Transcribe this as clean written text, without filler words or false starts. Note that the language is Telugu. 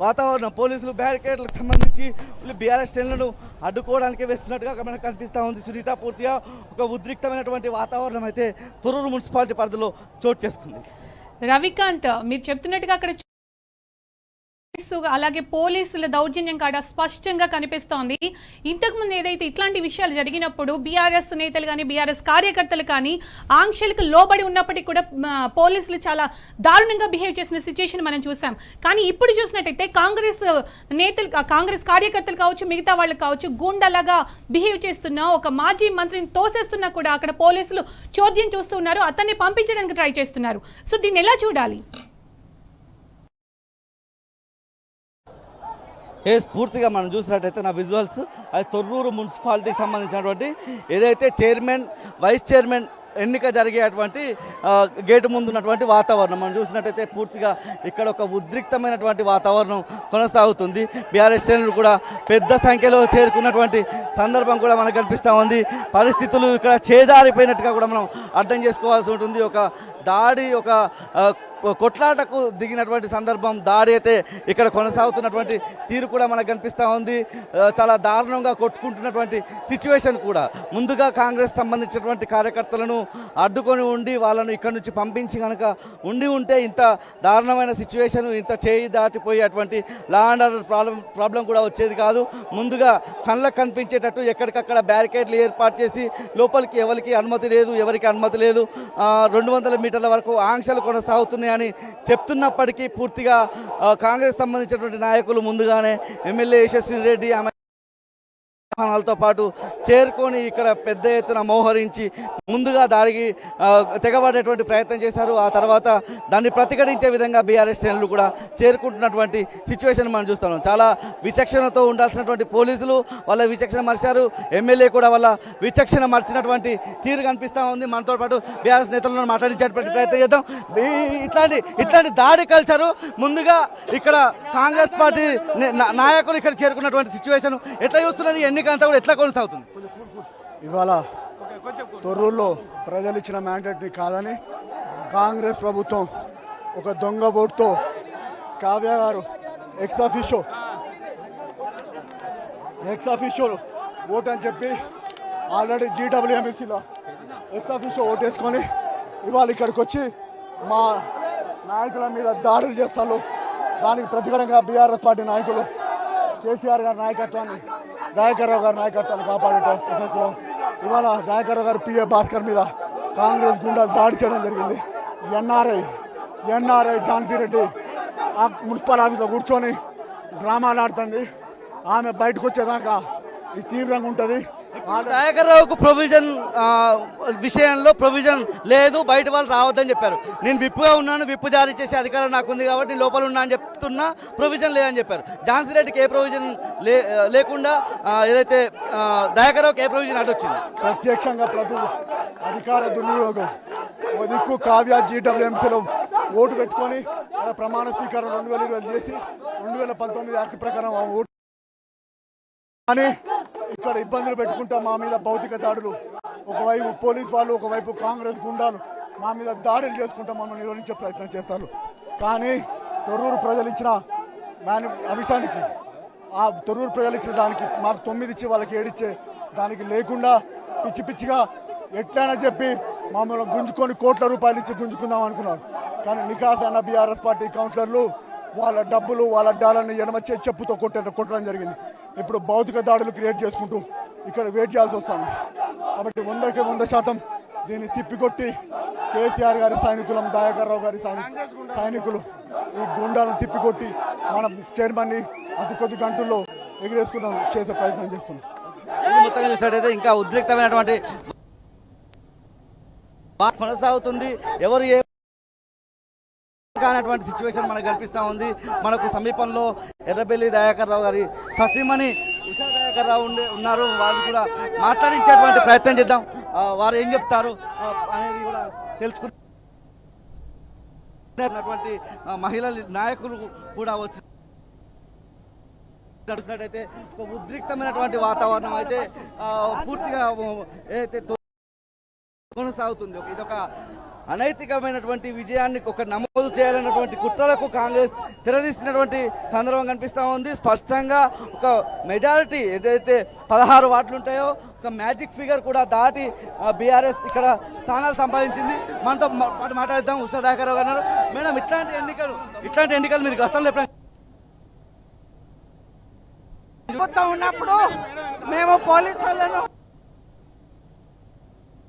వాతావరణం. పోలీసులు బ్యారికేడ్లకు సంబంధించి బీఆర్ఎస్ శ్రేణులను అడ్డుకోవడానికి వేస్తున్నట్టుగా మనకు కనిపిస్తూ ఉంది. సునీత, పూర్తిగా ఒక ఉద్రిక్తమైనటువంటి వాతావరణం అయితే తొర్రూరు మున్సిపాలిటీ పరిధిలో చోటు చేసుకుంది. రవికాంత్, మీరు చెప్తున్నట్టుగా అక్కడ అలాగే పోలీసుల దౌర్జన్యం కాడ స్పష్టంగా కనిపిస్తోంది. ఇంతకుముందు ఏదైతే ఇట్లాంటి విషయాలు జరిగినప్పుడు బీఆర్ఎస్ నేతలు కానీ బీఆర్ఎస్ కార్యకర్తలు కానీ ఆంక్షలకు లోబడి ఉన్నప్పటికీ కూడా పోలీసులు చాలా దారుణంగా బిహేవ్ చేసిన సిచ్యుయేషన్ మనం చూసాం. కానీ ఇప్పుడు చూసినట్టయితే కాంగ్రెస్ నేతలు, కాంగ్రెస్ కార్యకర్తలు కావచ్చు, మిగతా వాళ్ళు కావచ్చు, గూండాలాగా బిహేవ్ చేస్తున్నా ఒక మాజీ మంత్రిని తోసేస్తున్నా కూడా అక్కడ పోలీసులు చోద్యం చూస్తూ ఉన్నారు, అతన్ని పంపించడానికి ట్రై చేస్తున్నారు. సో దీన్ని ఎలా చూడాలి? పూర్తిగా మనం చూసినట్టయితే నా విజువల్స్ అది తొర్రూరు మున్సిపాలిటీకి సంబంధించినటువంటి ఏదైతే చైర్మన్, వైస్ చైర్మన్ ఎన్నిక జరిగేటువంటి గేటు ముందు ఉన్నటువంటి వాతావరణం మనం చూసినట్టయితే పూర్తిగా ఇక్కడ ఒక ఉద్రిక్తమైనటువంటి వాతావరణం కొనసాగుతుంది. బీఆర్ఎస్ శ్రేణులు కూడా పెద్ద సంఖ్యలో చేరుకున్నటువంటి సందర్భం కూడా మనకు కనిపిస్తూ ఉంది. పరిస్థితులు ఇక్కడ చేదారిపోయినట్టుగా కూడా మనం అర్థం చేసుకోవాల్సి ఉంటుంది. ఒక దాడి, ఒక కొట్లాటకు దిగినటువంటి సందర్భం, దాడి అయితే ఇక్కడ కొనసాగుతున్నటువంటి తీరు కూడా మనకు కనిపిస్తూ ఉంది. చాలా దారుణంగా కొట్టుకుంటున్నటువంటి సిచ్యువేషన్ కూడా. ముందుగా కాంగ్రెస్ సంబంధించినటువంటి కార్యకర్తలను అడ్డుకొని ఉండి వాళ్ళను ఇక్కడ నుంచి పంపించి కనుక ఉంటే ఇంత దారుణమైన సిచ్యువేషన్, ఇంత చేయి దాటిపోయేటువంటి లా అండ్ ఆర్డర్ ప్రాబ్లం కూడా వచ్చేది కాదు. ముందుగా కళ్ళకు కనిపించేటట్టు ఎక్కడికక్కడ బ్యారికేడ్లు ఏర్పాటు చేసి లోపలికి ఎవరికి అనుమతి లేదు, ఎవరికి అనుమతి లేదు. 200 మీటర్ల వరకు ఆంక్షలు కొనసాగుతున్నాయి అని చెప్తున్నప్పటికీ పూర్తిగా కాంగ్రెస్ సంబంధించినటువంటి నాయకులు ముందుగానే ఎమ్మెల్యే యశస్విని రెడ్డి ఆమె వాహనాలతో పాటు చేరుకొని ఇక్కడ పెద్ద ఎత్తున మోహరించి ముందుగా దాడికి తెగబడేటువంటి ప్రయత్నం చేశారు. ఆ తర్వాత దాన్ని ప్రతిఘటించే విధంగా బీఆర్ఎస్ శ్రేణులు కూడా చేరుకుంటున్నటువంటి సిచ్యువేషన్ మనం చూస్తున్నాం. చాలా విచక్షణతో ఉండాల్సినటువంటి పోలీసులు వాళ్ళ విచక్షణ మర్చారు. ఎమ్మెల్యే కూడా వాళ్ళ విచక్షణ మర్చినటువంటి తీరు కనిపిస్తూ ఉంది. మనతో పాటు బీఆర్ఎస్ నేతలను మాట్లాడించేటువంటి ప్రయత్నం చేద్దాం. ఇట్లాంటి దాడి కల్చరు ముందుగా ఇక్కడ కాంగ్రెస్ పార్టీ నాయకులు ఇక్కడ చేరుకున్నటువంటి సిచ్యువేషన్ ఎట్లా చూస్తున్నారు? అంతా కూడా ఎట్లా కొనసాగుతుంది? ఇవాళ తొర్రూరులో ప్రజలు ఇచ్చిన మ్యాండేట్ని కాదని కాంగ్రెస్ ప్రభుత్వం ఒక దొంగ ఓటుతో కావ్య గారు ఎక్సాఫిషో ఓటు అని చెప్పి ఆల్రెడీ జీడబ్ల్యూఎంఎస్సీలో ఎక్సాఫిషో ఓటేసుకొని ఇవాళ ఇక్కడికి వచ్చి మా నాయకుల మీద దాడులు చేస్తారు. దానికి ప్రతికూలంగా బీఆర్ఎస్ పార్టీ నాయకులు కేసీఆర్ గారి నాయకత్వాన్ని, దయాకర్రావు గారి నాయకత్వాన్ని కాపాడే ప్రసక్తిలో ఇవాళ దయాకర్రావు గారు పిఏ భాస్కర్ మీద కాంగ్రెస్ గుండాలు దాడి చేయడం జరిగింది. ఎన్ఆర్ఐ ఝాన్సీ రెడ్డి ఆ మున్సిపల్ ఆఫీస్లో కూర్చొని డ్రామాలు ఆడుతుంది. ఆమె బయటకు వచ్చేదాకా ఇది తీవ్రంగా ఉంటుంది. దయాకర్రావుకు ప్రొవిజన్ విషయంలో ప్రొవిజన్ లేదు, బయట వాళ్ళు రావద్దని చెప్పారు. నేను విప్పుగా ఉన్నాను, విప్పు జారీ చేసే అధికారం నాకుంది కాబట్టి లోపల ఉన్నా అని చెప్తున్నా, ప్రొవిజన్ లేదని చెప్పారు. ఝాన్సీ రెడ్డికి ఏ ప్రొవిజన్ లేకుండా ఏదైతే దయాకర్రావుకి ఏ ప్రొవిజన్ అడ్డొచ్చింది? ప్రత్యక్షంగా అధికార దుర్వినియోగం. ఓ దిక్కు కావ్య జీడబ్ల్యూఎంసీలో ఓటు పెట్టుకొని అలా ప్రమాణ స్వీకారం 2020 చేసి 2019 యాక్ట్ ప్రకారం ఆ ఓటు కానీ ఇక్కడ ఇబ్బందులు పెట్టుకుంటా మా మీద భౌతిక దాడులు, ఒకవైపు పోలీస్ వాళ్ళు, ఒకవైపు కాంగ్రెస్ గుండాలు మా మీద దాడులు చేసుకుంటా మమ్మల్ని నిర్వహించే ప్రయత్నం చేస్తారు. కానీ తొర్రూరు ప్రజలు ఇచ్చిన అంశానికి, ఆ తొర్రూరు ప్రజలు ఇచ్చిన దానికి మాకు 9 ఇచ్చి వాళ్ళకి 7 ఇచ్చే దానికి లేకుండా పిచ్చిగా ఎట్లయినా చెప్పి మమ్మల్ని గుంజుకొని కోట్ల రూపాయలు ఇచ్చి గుంజుకుందాం అనుకున్నారు. కానీ నికాసైన బీఆర్ఎస్ పార్టీ కౌన్సిలర్లు వాళ్ళ డబ్బులు, వాళ్ళ డాలర్ని ఎడమచ్చే చెప్పుతో కొట్టడం జరిగింది. ఇప్పుడు భౌతిక దాడులు క్రియేట్ చేసుకుంటూ ఇక్కడ వెయిట్ చేయాల్సి వస్తుంది. కాబట్టి 100% దీన్ని తిప్పికొట్టి కేసీఆర్ గారి సైనికులం, దయాకర్రావు గారి సైనికులు ఈ గుండాలను తిప్పికొట్టి మన చైర్మన్ని అతి కొద్ది గంటల్లో ఎగిరేసుకుందాం చేసే ప్రయత్నం చేస్తున్నాం. మొత్తంగా చూసినట్టయితే ఇంకా ఉద్రిక్తమైనటువంటి కొనసాగుతుంది. ఎవరు ఏ కానటువంటి సిచ్యువేషన్ మనకు కనిపిస్తూ ఉంది. మనకు సమీపంలో ఎర్రబెల్లి దయాకర్రావు గారి సతీమణి ఉషా దయాకర్రావు ఉన్నారు. వాళ్ళు కూడా మాట్లాడించేటువంటి ప్రయత్నం చేద్దాం. వారు ఏం చెప్తారు అనేది కూడా తెలుసుకున్నటువంటి మహిళా నాయకులు కూడా వచ్చి నడుస్తున్నట్టయితే ఒక ఉద్రిక్తమైనటువంటి వాతావరణం అయితే పూర్తిగా ఏదైతే కొనసాగుతుంది. ఇదొక అనైతికమైనటువంటి విజయాన్ని ఒక నమోదు చేయాలన్నటువంటి కుట్రలకు కాంగ్రెస్ తెరదీస్తున్నటువంటి సందర్భం కనిపిస్తూ ఉంది. స్పష్టంగా ఒక మెజారిటీ ఏదైతే 16 వార్డులు ఉంటాయో ఒక మ్యాజిక్ ఫిగర్ కూడా దాటి బీఆర్ఎస్ ఇక్కడ స్థానాలు సంపాదించింది. మనతో మాట్లాడిద్దాం. ఉషాదాకర్ రావు గారు, మేడం ఇట్లాంటి ఎన్నికలు మీరు గతంలో ఎప్పుడైనా ఉన్నప్పుడు మేము పోలీసు వాళ్ళను